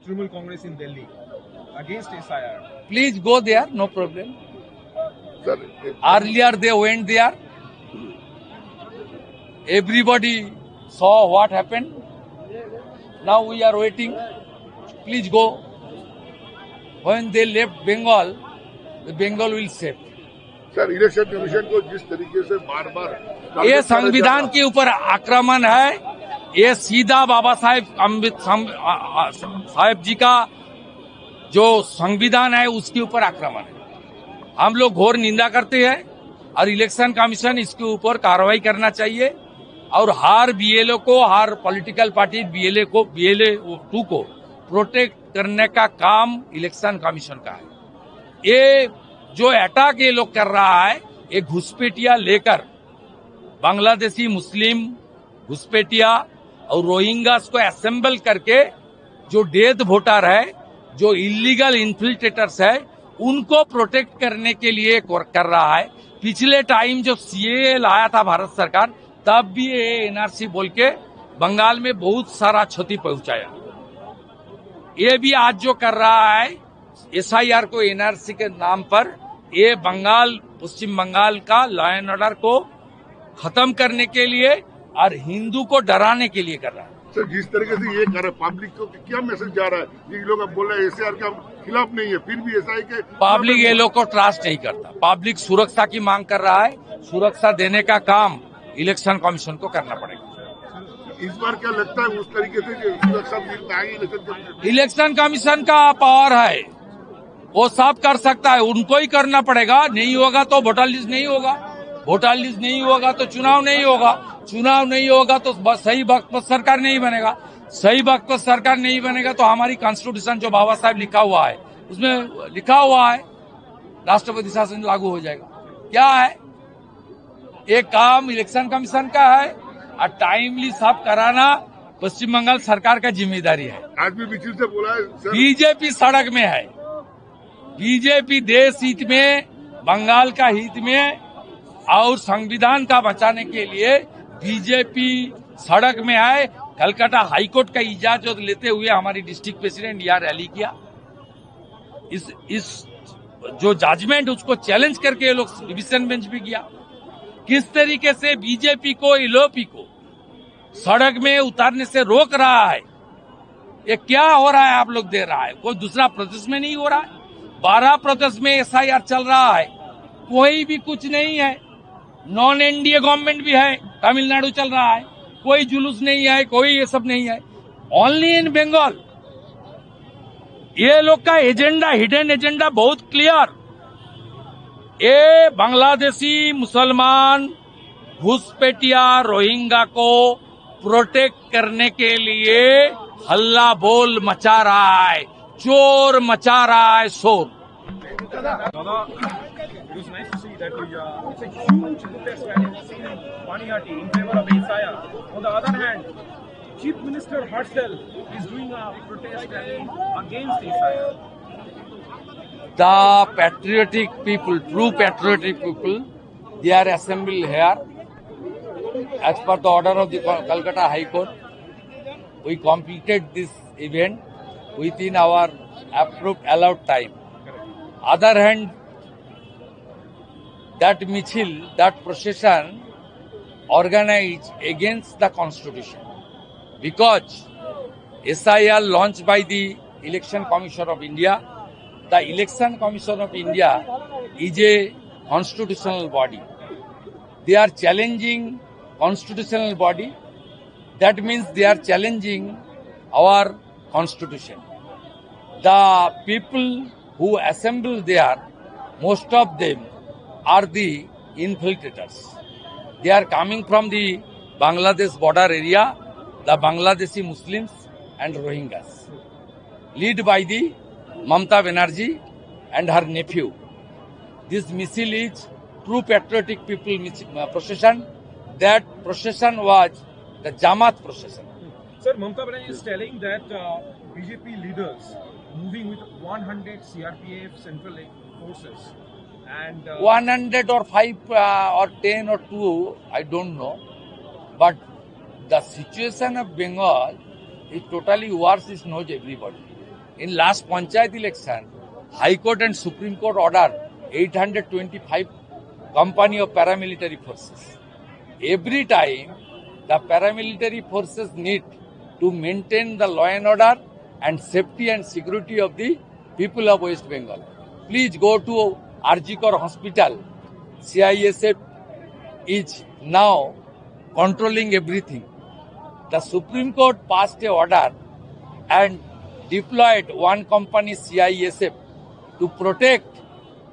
Trinamool Congress in Delhi against SIR. Please go there, no problem. Sir, Earlier they went there. Everybody saw what happened. Now we are waiting. Please go. When they left Bengal, the Bengal will save. Sir election commission को जिस तरीके से बार बार ये संविधान के ऊपर आक्रमण है। ये सीधा बाबा साहेब जी का जो संविधान है उसके ऊपर आक्रमण है। हम लोग घोर निंदा करते हैं और इलेक्शन कमीशन इसके ऊपर कार्रवाई करना चाहिए और हर बीएलओ को, हर पॉलिटिकल पार्टी BLA2 को प्रोटेक्ट करने का काम इलेक्शन कमीशन का है। ये जो अटैक ये लोग कर रहा है, ये घुसपैठिया लेकर बांग्लादेशी मुस्लिम घुसपैठिया और रोहिंग्यास को असेंबल करके जो डेथ वोटर है, जो इलीगल इन्फिल्ट्रेटर्स है, उनको प्रोटेक्ट करने के लिए कर रहा है। पिछले टाइम जब CAA लाया था भारत सरकार, तब भी ये NRC बोल के बंगाल में बहुत सारा क्षति पहुंचाया। ये भी आज जो कर रहा है SIR को NRC के नाम पर, ये पश्चिम बंगाल का लॉ एंड ऑर्डर को खत्म करने के लिए और हिंदू को डराने के लिए कर रहा है। सर जिस तरीके से ये कर रहे पब्लिक को क्या मैसेज जा रहा है? ये लोग अब बोल रहे हैं SIR के खिलाफ नहीं है, फिर भी SI के पब्लिक ये लोग को ट्रस्ट नहीं करता। पब्लिक सुरक्षा की मांग कर रहा है। सुरक्षा देने का काम इलेक्शन कमीशन को करना पड़ेगा। इस बार क्या लगता है उस तरीके से सुरक्षा मिल पाएगी? इलेक्शन कमीशन का पावर है, वो सब कर सकता है, उनको ही करना पड़ेगा। नहीं होगा तो वोटर लिस्ट नहीं होगा, वोटर लिस्ट नहीं होगा तो चुनाव नहीं होगा, चुनाव नहीं होगा तो सही वक्त पर सरकार नहीं बनेगा, सही वक्त पर सरकार नहीं बनेगा तो हमारी कॉन्स्टिट्यूशन जो बाबा साहब लिखा हुआ है उसमें लिखा हुआ है राष्ट्रपति शासन लागू हो जाएगा। क्या है, एक काम इलेक्शन कमीशन का है और टाइमली सब कराना पश्चिम बंगाल सरकार का जिम्मेदारी है। आज भी मिचिल से बोला है सर, बीजेपी सड़क में है, बीजेपी देश हित में, बंगाल का हित में और संविधान का बचाने के लिए बीजेपी सड़क में आए। कलकत्ता हाईकोर्ट का इजाजत लेते हुए हमारी डिस्ट्रिक्ट प्रेसिडेंट यहाँ रैली किया। इस जो जजमेंट उसको चैलेंज करके ये लोग डिवीजन बेंच भी गया। किस तरीके से बीजेपी को, एलओपी को सड़क में उतारने से रोक रहा है, ये क्या हो रहा है आप लोग दे रहा है? कोई दूसरा प्रदेश में नहीं हो रहा है। 12 प्रदेश में SIR चल रहा है, कोई भी कुछ नहीं है। नॉन NDA गवर्नमेंट भी है, तमिलनाडु चल रहा है, कोई जुलूस नहीं है, कोई ये सब नहीं है। ओनली इन बंगाल ये लोग का एजेंडा, हिडन एजेंडा बहुत क्लियर। ये बांग्लादेशी मुसलमान घुसपैठिया रोहिंग्या को प्रोटेक्ट करने के लिए हल्ला बोल मचा रहा है, चोर मचा रहा है शोर। It was nice to see that it's a huge protest rally seen in Panihati in favor of SIR. On the other hand, Chief Minister Harshal is doing a protest rally against SIR. The patriotic people, true patriotic people, they are assembled here as per the order of the Calcutta High Court. We completed this event within our approved allowed time. Other hand, that Michil, that procession organized against the constitution because SIR launched by the Election Commission of India. The Election Commission of India is a constitutional body. They are challenging constitutional body. That means they are challenging our constitution. The people who assemble there, most of them are the infiltrators. They are coming from the Bangladesh border area, the Bangladeshi Muslims and Rohingyas, led by the Mamata Banerjee and her nephew. This missile is true patriotic people procession. That procession was the Jamaat procession. Sir, Mamata Banerjee is telling that BJP leaders moving with 100 CRPF Central forces and 100 or 5 or 10 or 2, I don't know. But the situation of Bengal is totally worse, it knows everybody. In last Panchayat election, High Court and Supreme Court ordered 825 company of paramilitary forces. Every time the paramilitary forces need to maintain the law and order and safety and security of the people of West Bengal. Please go to Arjikar Hospital. CISF is now controlling everything. The Supreme Court passed a order and deployed one company CISF to protect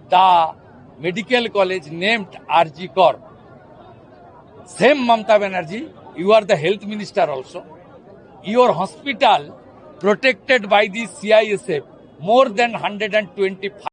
the medical college named Arjikar. Same Mamata Banerjee, you are the health minister also. Your hospital protected by the CISF more than 125